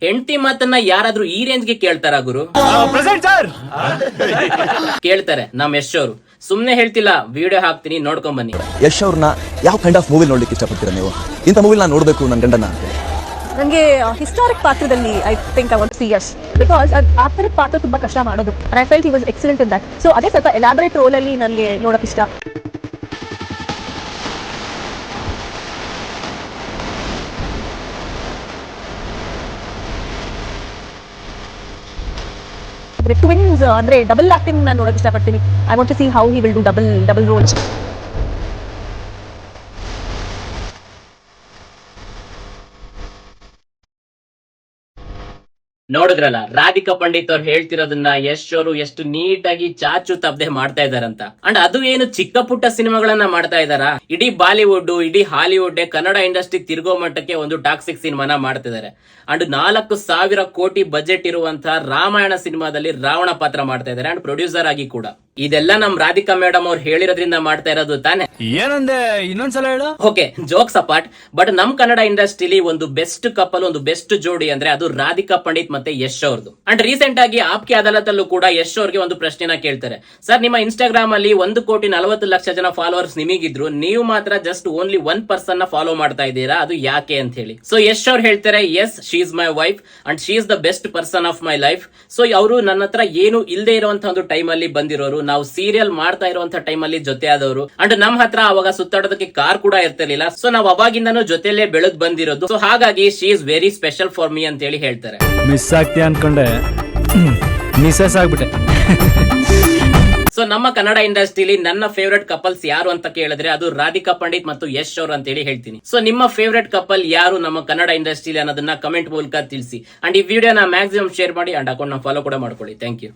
ಹೆಂಡತಿ ಮಾತನ್ನ ಯಾರಾದ್ರೂ ಈ ರೇಂಜ್ಗೆ ಕೇಳ್ತಾರ ಗುರು? ಕೇಳ್ತಾರೆ ನಮ್ ಯಶ್ ಅವರು. ಸುಮ್ನೆ ಹೇಳ್ತಿಲ್ಲ, ವಿಡಿಯೋ ಹಾಕ್ತೀನಿ, ನೋಡ್ಕೊಂಡ್ ಬನ್ನಿ. ಯಶ್ ಅವ್ರನ್ನ ಯಾವ ಕೈಂಡ್ ಆಫ್ ಮೂವಿ ನೋಡ್ಲಿಕ್ಕೆ ಇಷ್ಟಪಡ್ತೀರಾ ನೀವು? ಇಂಥ ಮೂವಿ ನಾನು ನೋಡ್ಬೇಕು ನನ್ನ ಗಂಡನ ಅಂತ. ನನಗೆ ಹಿಸ್ಟಾರಿಕ್ ಪಾತ್ರದಲ್ಲಿ I think I want to see Yash, because ಆ ಥರದ ಪಾತ್ರ ತುಂಬಾ ಕಷ್ಟ ಮಾಡೋದು. I felt he was excellent in that. So ಅದೇ ಸ್ವಲ್ಪ ಎಲಾಬರೇಟ್ ರೋಲ್ ಅಲ್ಲಿ ನನಗೆ ನೋಡಕ್ ಇಷ್ಟ. ಟ್ವಿನ್ಸ್ ಅಂದ್ರೆ ಡಬಲ್ ಆಕ್ಟಿಂಗ್ ನಾನು ನೋಡಕ್ ಇಷ್ಟಪಡ್ತೀನಿ. I want to see how he will do double roles. ನೋಡಿದ್ರಲ್ಲ, ರಾಧಿಕಾ ಪಂಡಿತ್ ಅವ್ರು ಹೇಳ್ತಿರೋದನ್ನ ಯಶ್ ಅವರು ಎಷ್ಟು ನೀಟಾಗಿ ಚಾಚು ತಪ್ಪದೆ ಮಾಡ್ತಾ ಇದಾರಂತ. ಅಂಡ್ ಅದು ಏನು ಚಿಕ್ಕ ಪುಟ್ಟ ಸಿನಿಮಾಗಳನ್ನ ಮಾಡ್ತಾ ಇದಾರ? ಇಡೀ ಬಾಲಿವುಡ್, ಇಡೀ ಹಾಲಿವುಡ್, ಕನ್ನಡ ಇಂಡಸ್ಟ್ರಿ ತಿರುಗೋ ಮಟ್ಟಕ್ಕೆ ಒಂದು ಟಾಕ್ಸಿಕ್ ಸಿನಿಮಾನ ಮಾಡ್ತಿದ್ದಾರೆ. ಅಂಡ್ 4,000 ಕೋಟಿ ಬಜೆಟ್ ಇರುವಂತಹ ರಾಮಾಯಣ ಸಿನಿಮಾದಲ್ಲಿ ರಾವಣ ಪಾತ್ರ ಮಾಡ್ತಾ ಇದಾರೆ, ಅಂಡ್ ಪ್ರೊಡ್ಯೂಸರ್ ಆಗಿ ಕೂಡ. ಇದೆಲ್ಲ ನಮ್ ರಾಧಿಕಾ ಮೇಡಮ್ ಅವ್ರು ಹೇಳಿರೋದ್ರಿಂದ ಮಾಡ್ತಾ ಇರೋದು ತಾನೆ? ಏನಂದೆ, ಇನ್ನೊಂದ್ಸಲ ಹೇಳು. ಓಕೆ, ಜೋಕ್ಸ್ ಅಪಾರ್ಟ್, ಬಟ್ ನಮ್ ಕನ್ನಡ ಇಂಡಸ್ಟ್ರಿಲಿ ಒಂದು ಬೆಸ್ಟ್ ಕಪಲ್, ಒಂದು ಬೆಸ್ಟ್ ಜೋಡಿ ಅಂದ್ರೆ ಅದು ರಾಧಿಕಾ ಪಂಡಿತ್ ಮತ್ತೆ ಯಶ್ ಅವ್ರದ್ದು. ಅಂಡ್ ರೀಸೆಂಟ್ ಆಗಿ ಆಪ್ಕೆ ಅದಾಲತ್ ಅಲ್ಲೂ ಕೂಡ ಯಶ್ ಅವ್ರಿಗೆ ಒಂದು ಪ್ರಶ್ನೆನ ಕೇಳ್ತಾರೆ. ಸರ್, ನಿಮ್ಮ ಇನ್ಸ್ಟಾಗ್ರಾಮ್ ಅಲ್ಲಿ 1,40,00,000 ಜನ ಫಾಲೋವರ್ಸ್ ನಿಮಗಿದ್ರು, ನೀವು ಮಾತ್ರ ಜಸ್ಟ್ ಓನ್ಲಿ 1 ಪರ್ಸನ್ ನ ಫಾಲೋ ಮಾಡ್ತಾ ಇದ್ದೀರಾ, ಅದು ಯಾಕೆ ಅಂತ ಹೇಳಿ. ಸೊ ಯಶ್ ಅವ್ರು ಹೇಳ್ತಾರೆ, yes, she is my wife and she is the best person of my life. So ಅವರು ನನ್ನ ಹತ್ರ ಏನು ಇಲ್ಲದೆ ಇರುವಂತಹ ಒಂದು ಟೈಮ್ ಅಲ್ಲಿ ಬಂದಿರೋರು, ನಾವು ಸೀರಿಯಲ್ ಮಾಡ್ತಾ ಇರುವಂತಹ ಟೈಮ್ ಅಲ್ಲಿ ಜೊತೆ ಆದವರು. ಅಂಡ್ ನಮ್ ಹತ್ರ ಅವಾಗ ಸುತ್ತಾಡೋದಕ್ಕೆ ಕಾರ್ ಕೂಡ ಇರ್ತಿರ್ಲಿಲ್ಲ. ಸೊ ನಾವ್ ಅವಾಗಿಂದನೂ ಜೊತೆಲೇ ಬೆಳೆದ್ ಬಂದಿರೋದು. ಸೊ ಹಾಗಾಗಿ she is very special for me ಅಂತ ಹೇಳಿ ಹೇಳ್ತಾರೆ. ಮಿಸ್ ಆಗ್ತೀಯ ಅನ್ಕೊಂಡೆ, ಮಿಸ್ಸಸ್ ಆಗ್ಬಿಟ್ಟೆ. ಸೊ ನಮ್ಮ ಕನ್ನಡ ಇಂಡಸ್ಟ್ರಿಲಿ ನನ್ನ ಫೇವರೇಟ್ ಕಪಲ್ಸ್ ಯಾರು ಅಂತ ಕೇಳಿದ್ರೆ ಅದು ರಾಧಿಕಾ ಪಂಡಿತ್ ಮತ್ತು ಯಶ್ ಅವರು ಅಂತ ಹೇಳಿ ಹೇಳ್ತೀನಿ. ಸೊ ನಿಮ್ಮ ಫೇವರೇಟ್ ಕಪಲ್ ಯಾರು ನಮ್ಮ ಕನ್ನಡ ಇಂಡಸ್ಟ್ರಿಲಿ ಅನ್ನೋದನ್ನ ಕಮೆಂಟ್ ಮೂಲಕ ತಿಳಿಸಿ. ಅಂಡ್ ಈ ವಿಡಿಯೋನ ಮ್ಯಾಕ್ಸಿಮಮ್ ಶೇರ್ ಮಾಡಿ ಅಂಡ್ ಅಕೌಂಟ್ ನ ಫಾಲೋ ಕೂಡ ಮಾಡ್ಕೊಳ್ಳಿ. Thank you.